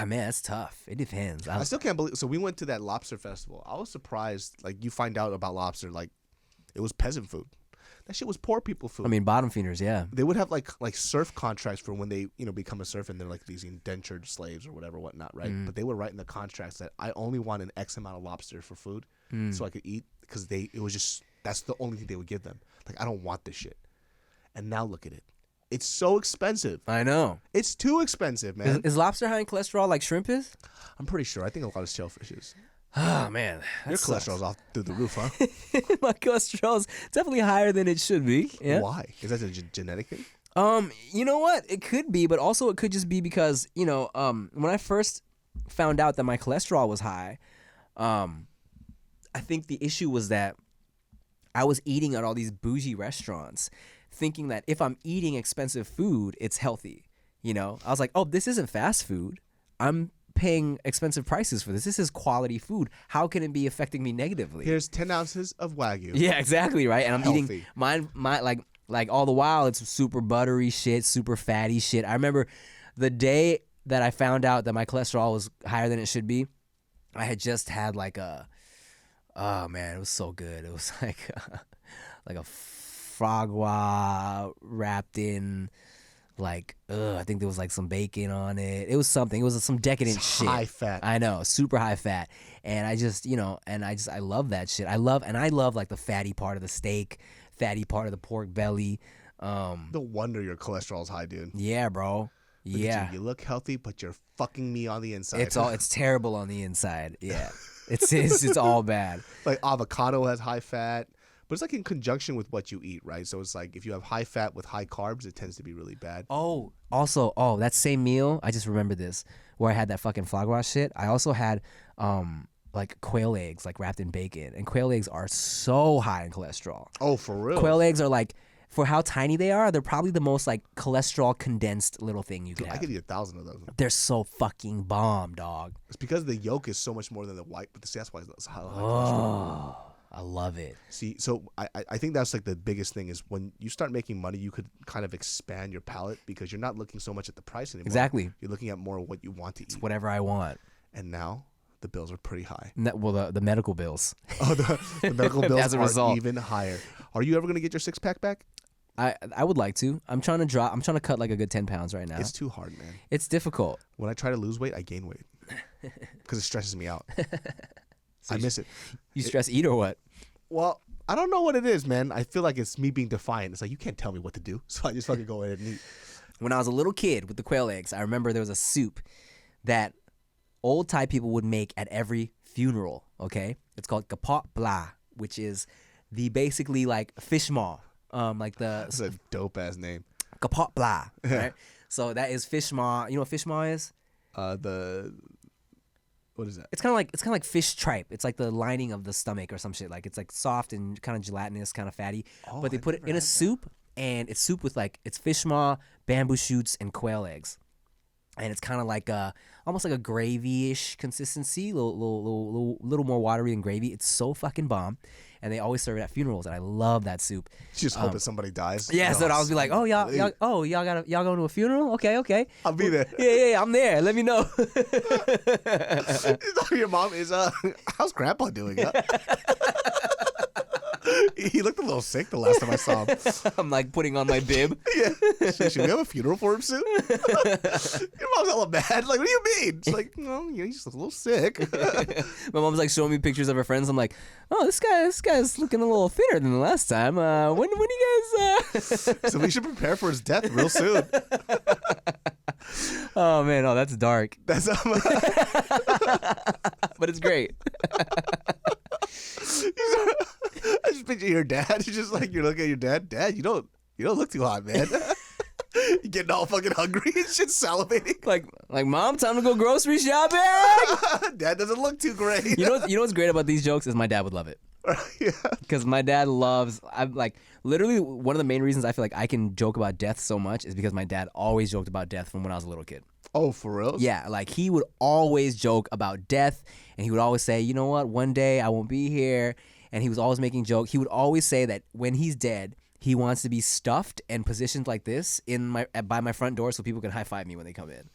that's tough. It depends. I still can't believe. So we went to that lobster festival. I was surprised. Like you find out about lobster, like it was peasant food. That shit was poor people food. I mean, bottom feeders, yeah. They would have like surf contracts for when they become a surfer and they're like these indentured slaves or whatnot, right? But they would write in the contracts that I only want an X amount of lobster for food so I could eat because it was just that's the only thing they would give them. Like I don't want this shit. And now look at it. It's so expensive. I know. It's too expensive, man. Is lobster high in cholesterol like shrimp is? I'm pretty sure. I think a lot of shellfish is. Oh man, Your cholesterol's off through the roof, huh? My cholesterol's definitely higher than it should be. Yeah. Why? Is that a genetic thing? You know what? It could be, but also it could just be because when I first found out that my cholesterol was high, I think the issue was that I was eating at all these bougie restaurants, thinking that if I'm eating expensive food, it's healthy. I was like, oh, this isn't fast food. I'm paying expensive prices for this. This is quality food. How can it be affecting me negatively? Here's 10 ounces of Wagyu. Yeah, exactly, right? And I'm Healthy. eating my like all the while it's super buttery shit, super fatty shit. I remember the day that I found out that my cholesterol was higher than it should be, I had just had oh man, it was so good. It was like a frog wrapped in I think there was like some bacon on it. It was something. It was some decadent shit. High fat. I know, super high fat. And I just, I love that shit. I love like the fatty part of the steak, fatty part of the pork belly. No wonder your cholesterol's high, dude. Yeah, bro. Look at you look healthy, but you're fucking me on the inside. It's terrible on the inside. Yeah. It's all bad. Like avocado has high fat. But it's like in conjunction with what you eat, right? So it's like if you have high fat with high carbs, it tends to be really bad. Oh, also, that same meal, I just remember this, where I had that fucking foie gras shit. I also had like quail eggs like wrapped in bacon. And quail eggs are so high in cholesterol. Oh, for real? Quail eggs are like for how tiny they are, they're probably the most like cholesterol condensed little thing you could Dude, I have. could eat 1,000 of those. They're so fucking bomb, dog. It's because the yolk is so much more than the white, but that's why it's high cholesterol. Oh, I love it. See, so I think that's like the biggest thing is when you start making money, you could kind of expand your palate because you're not looking so much at the price anymore. Exactly. You're looking at more of what you want to eat. It's whatever I want. And now the bills are pretty high. Well, the medical bills. Oh, the medical bills As a are result. even higher. Are you ever going to get your 6-pack back? I would like to. I'm trying to cut like a good 10 pounds right now. It's too hard, man. It's difficult. When I try to lose weight, I gain weight because it stresses me out. I miss it. You stress eat or what? Well, I don't know what it is, man. I feel like it's me being defiant. It's like, you can't tell me what to do. So I just fucking go ahead and eat. When I was a little kid with the quail eggs, I remember there was a soup that old Thai people would make at every funeral, okay? It's called kapot blah, which is the basically like fish maw. That's a dope-ass name. Kapot blah, right? So that is fish maw. You know what fish maw is? What is that? It's kind of like fish tripe. It's like the lining of the stomach or some shit. Like it's like soft and kind of gelatinous, kind of fatty. Oh, But they I've put it never in a had that. soup, and it's soup with like it's fish maw, bamboo shoots, and quail eggs. And it's kind of like almost like a gravy-ish consistency, little more watery than gravy. It's so fucking bomb, and they always serve it at funerals, and I love that soup. You just hope that somebody dies. Yeah, so No, I was be like, oh y'all going to a funeral? Okay. I'll be there. Yeah, I'm there. Let me know. Your mom is how's Grandpa doing? Huh? He looked a little sick the last time I saw him. I'm like putting on my bib. Yeah. Should we have a funeral for him soon? Your mom's hella mad. Like, what do you mean? It's like, no, he's just a little sick. My mom's like showing me pictures of her friends. I'm like, oh, this guy's looking a little thinner than the last time. When you guys? So we should prepare for his death real soon. Oh man, that's dark. That's But it's great. I just picture your dad. You're just like, you're looking at your dad. Dad, you don't look too hot, man. You're getting all fucking hungry and shit, salivating. Like, Mom, time to go grocery shopping. Dad doesn't look too great. You know what's great about these jokes is my dad would love it. Yeah. Because my dad loves. I'm like literally one of the main reasons I feel like I can joke about death so much is because my dad always joked about death from when I was a little kid. Oh, for real? Yeah, like he would always joke about death, and he would always say, you know what, one day I won't be here. And he was always making jokes. He would always say that when he's dead, he wants to be stuffed and positioned like this by my front door so people can high five me when they come in.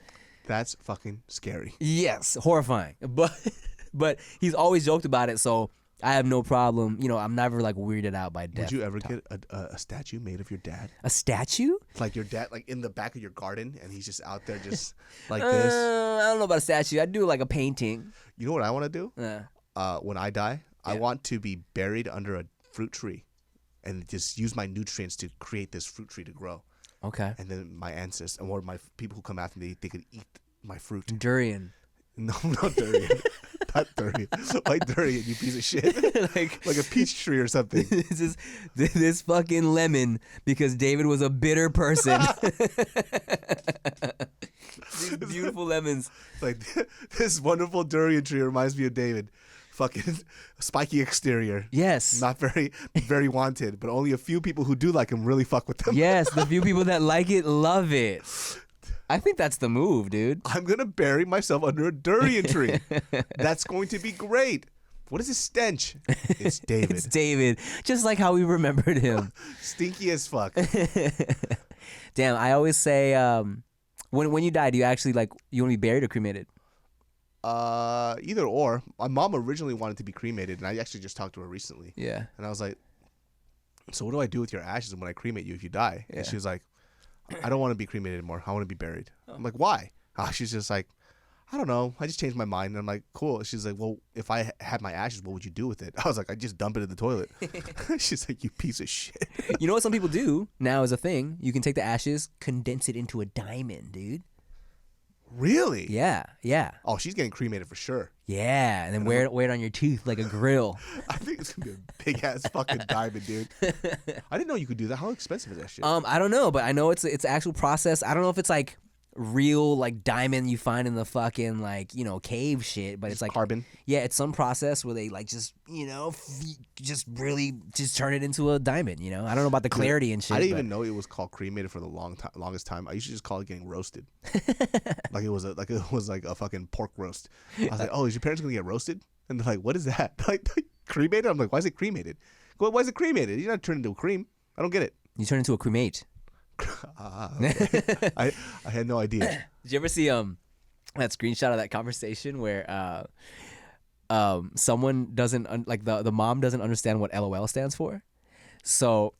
That's fucking scary. Yes, horrifying. But he's always joked about it, so I have no problem. You know, I'm never like weirded out by death. Would you ever get a statue made of your dad? A statue? Like your dad, like in the back of your garden, and he's just out there just like this? I don't know about a statue. I'd do like a painting. You know what I want to do? When I die, I Yeah. want to be buried under a fruit tree and just use my nutrients to create this fruit tree to grow. Okay. And then my ancestors, or my people who come after me, they could eat my fruit. Durian. No, not durian. Not durian. Like durian, you piece of shit. like Like a peach tree or something. this fucking lemon because David was a bitter person. These beautiful lemons. Like this wonderful durian tree reminds me of David. Fucking spiky exterior. Yes. Not very wanted, but only a few people who do like him really fuck with them. Yes, the few people that like it love it. I think that's the move, dude. I'm going to bury myself under a durian tree. That's going to be great. What is this stench? It's David. It's David. Just like how we remembered him. Stinky as fuck. Damn, I always say, when you die, do you actually you want to be buried or cremated? Either or. My mom originally wanted to be cremated, and I actually just talked to her recently. Yeah. And I was like, so what do I do with your ashes when I cremate you if you die? Yeah. And she was like, I don't want to be cremated anymore. I want to be buried. I'm like, why? She's just like, I don't know. I just changed my mind. And I'm like, cool. She's like, well, if I had my ashes, what would you do with it? I was like, I just dump it in the toilet. She's like, you piece of shit. You know what some people do now is a thing? You can take the ashes, condense it into a diamond, dude. Really? Yeah. Oh, she's getting cremated for sure. Yeah, and then wear it on your tooth like a grill. I think it's gonna be a big ass fucking diamond, dude. I didn't know you could do that. How expensive is that shit? I don't know, but I know it's an actual process. I don't know if it's like real like diamond you find in the fucking like, you know, cave shit, but it's like carbon. Yeah, it's some process where they like just, you know, just really just turn it into a diamond, you know. I don't know about the clarity and shit. I didn't even know it was called cremated for the longest time. I used to just call it getting roasted. like it was like a fucking pork roast. I was like, "Oh, is your parents going to get roasted?" And they're like, "What is that?" Like cremated? I'm like, "Why is it cremated?" Why is it cremated? You're not turning into a cream. I don't get it. You turn into a cremate. Okay. I had no idea. Did you ever see that screenshot of that conversation where someone doesn't like the mom doesn't understand what LOL stands for? So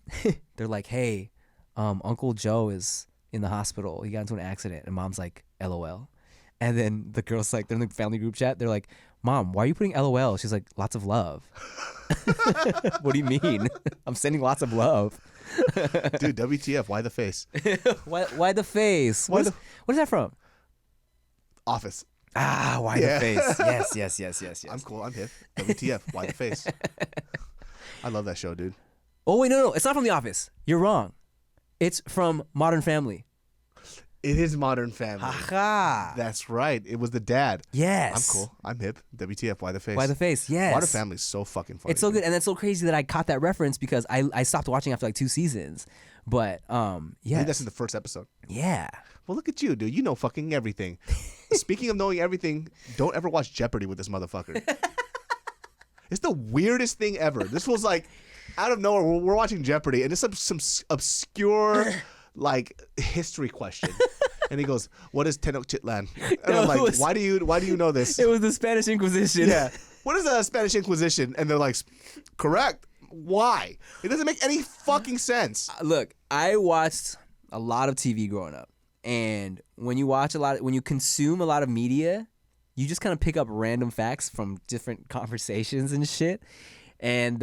they're like, "Hey, Uncle Joe is in the hospital. He got into an accident." And mom's like, "LOL." And then the girl's like, they're in the family group chat. They're like, "Mom, why are you putting LOL?" She's like, "Lots of love." What do you mean? I'm sending lots of love. Dude, WTF? Why the face? Why the face? What is that from? Office. Why the face? Yes. I'm cool. I'm hip. WTF? Why the face? I love that show, dude. Oh wait, no, it's not from The Office. You're wrong. It's from Modern Family. It is Modern Family. Haha. That's right. It was the dad. Yes. I'm cool. I'm hip. WTF? Why the face? Why the face? Yes. Modern Family is so fucking funny. It's so good, and that's so crazy that I caught that reference because I stopped watching after like 2 seasons. But I think that's in the first episode. Yeah. Well, look at you, dude. You know fucking everything. Speaking of knowing everything, don't ever watch Jeopardy with this motherfucker. It's the weirdest thing ever. This was like out of nowhere. We're watching Jeopardy, and it's some obscure like history question. And he goes, "What is Tenochtitlan?" And I'm like, why do you know this? It was the Spanish Inquisition. Yeah. What is the Spanish Inquisition? And they're like, correct. Why? It doesn't make any fucking sense. Look, I watched a lot of TV growing up, and when you consume a lot of media, you just kind of pick up random facts from different conversations and shit. And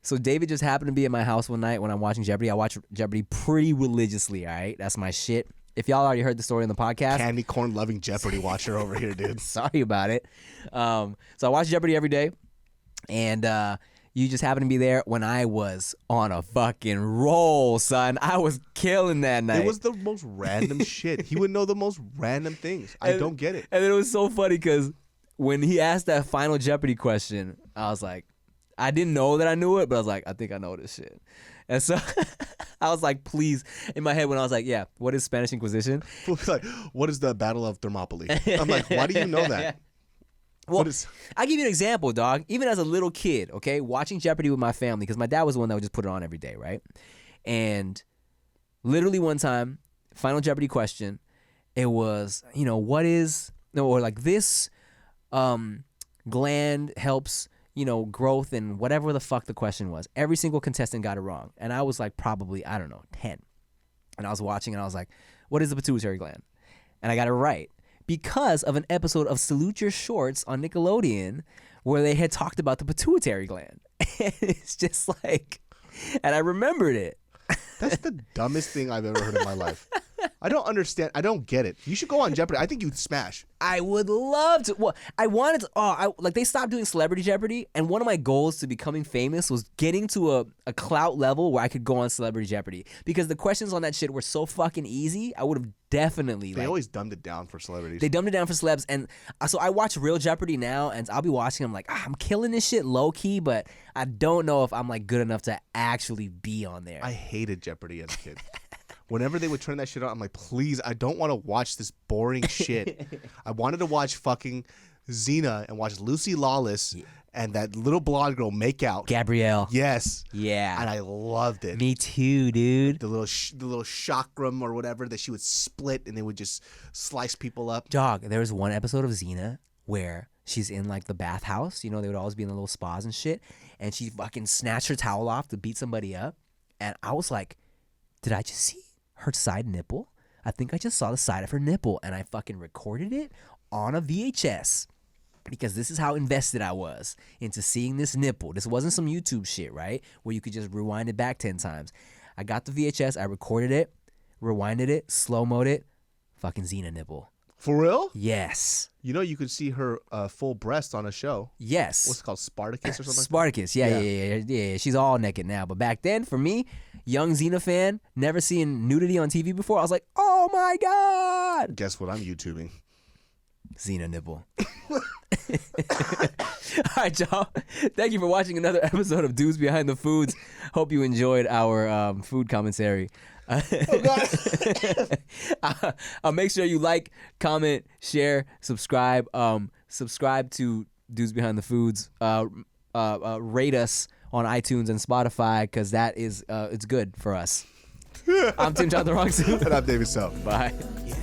so David just happened to be at my house one night when I'm watching Jeopardy. I watch Jeopardy pretty religiously. All right, that's my shit. If y'all already heard the story on the podcast, candy corn loving Jeopardy watcher over here, dude. Sorry about it. So I watch Jeopardy every day, and you just happened to be there when I was on a fucking roll, son. I was killing that night. It was the most random shit. He would know the most random things. I don't get it. And then it was so funny because when he asked that final Jeopardy question, I was like, I didn't know that I knew it, but I was like, I think I know this shit. And so I was like, please, in my head when I was like, yeah, what is Spanish Inquisition? Like, what is the Battle of Thermopylae? I'm like, why do you know that? Well, I'll give you an example, dog. Even as a little kid, okay, watching Jeopardy with my family, because my dad was the one that would just put it on every day, right? And literally one time, final Jeopardy question, it was, what is, or like this gland helps, growth and whatever the fuck the question was. Every single contestant got it wrong. And I was like probably, 10. And I was watching and I was like, what is the pituitary gland? And I got it right. Because of an episode of Salute Your Shorts on Nickelodeon where they had talked about the pituitary gland. And it's just like, and I remembered it. That's the dumbest thing I've ever heard in my life. I don't understand. I don't get it. You should go on Jeopardy. I think you'd smash. I would love to. Well, I wanted to. Like they stopped doing Celebrity Jeopardy, and one of my goals to becoming famous was getting to a clout level where I could go on Celebrity Jeopardy because the questions on that shit were so fucking easy. I would have definitely. They always dumbed it down for celebrities. They dumbed it down for celebs, and so I watch Real Jeopardy now, and I'll be watching. I'm like, I'm killing this shit low key, but I don't know if I'm like good enough to actually be on there. I hated Jeopardy as a kid. Whenever they would turn that shit on, I'm like, please, I don't want to watch this boring shit. I wanted to watch fucking Xena and watch Lucy Lawless and that little blonde girl make out. Gabrielle. Yes. Yeah. And I loved it. Me too, dude. The little chakram or whatever that she would split and they would just slice people up. Dog, there was one episode of Xena where she's in like the bathhouse. They would always be in the little spas and shit. And she fucking snatched her towel off to beat somebody up. And I was like, did I just see her side nipple? I think I just saw the side of her nipple, and I fucking recorded it on a VHS because this is how invested I was into seeing this nipple. This wasn't some YouTube shit, right? Where you could just rewind it back 10 times. I got the VHS, I recorded it, rewinded it, slow-moed it, fucking Xena nipple. For real? Yes. You know, you could see her full breast on a show. Yes. What's it called? Spartacus or something? Spartacus. Yeah. She's all naked now. But back then, for me, young Xena fan, never seeing nudity on TV before, I was like, oh my God. Guess what I'm YouTubing? Xena nipple. All right, y'all. Thank you for watching another episode of Dudes Behind the Foods. Hope you enjoyed our food commentary. Oh, God. Make sure you like, comment, share, subscribe. Subscribe to Dudes Behind the Foods. Rate us on iTunes and Spotify because that is it's good for us. I'm Tim John the Wrong Soup. And I'm David Self. Bye. Yeah.